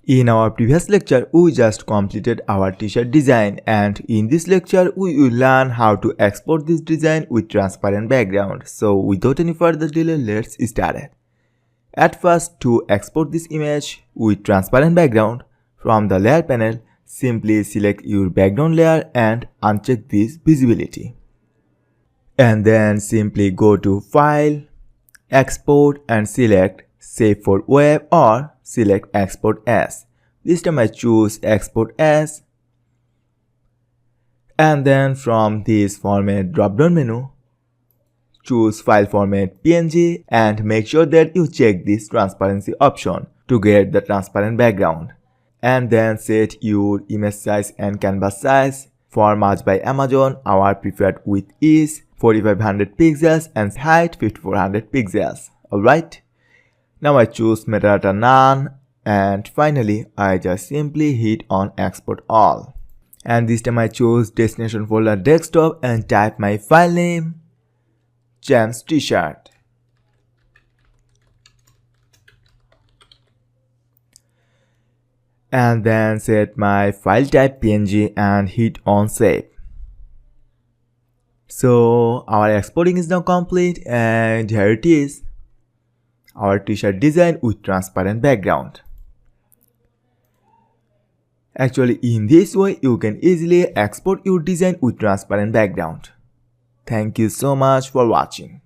In our previous lecture, we just completed our t-shirt design, and in this lecture, we will learn how to export this design with transparent background. So without any further delay, let's start it. At first, to export this image with transparent background, from the layer panel, simply select your background layer and uncheck this visibility. And then simply go to File, Export and select Save for Web or select Export As. This time I choose Export As. And then from this format drop-down menu, choose File Format PNG and make sure that you check this transparency option to get the transparent background. And then set your image size and canvas size. For Match by Amazon, our preferred width is 4500 pixels and height 5400 pixels. Alright. Now I choose metadata none, and finally I just simply hit on export all. And this time I choose destination folder desktop and type my file name, James T-shirt. And then set my file type PNG and hit on save. So our exporting is now complete, and here it is, our t-shirt design with transparent background. Actually, in this way you can easily export your design with transparent background. Thank you so much for watching.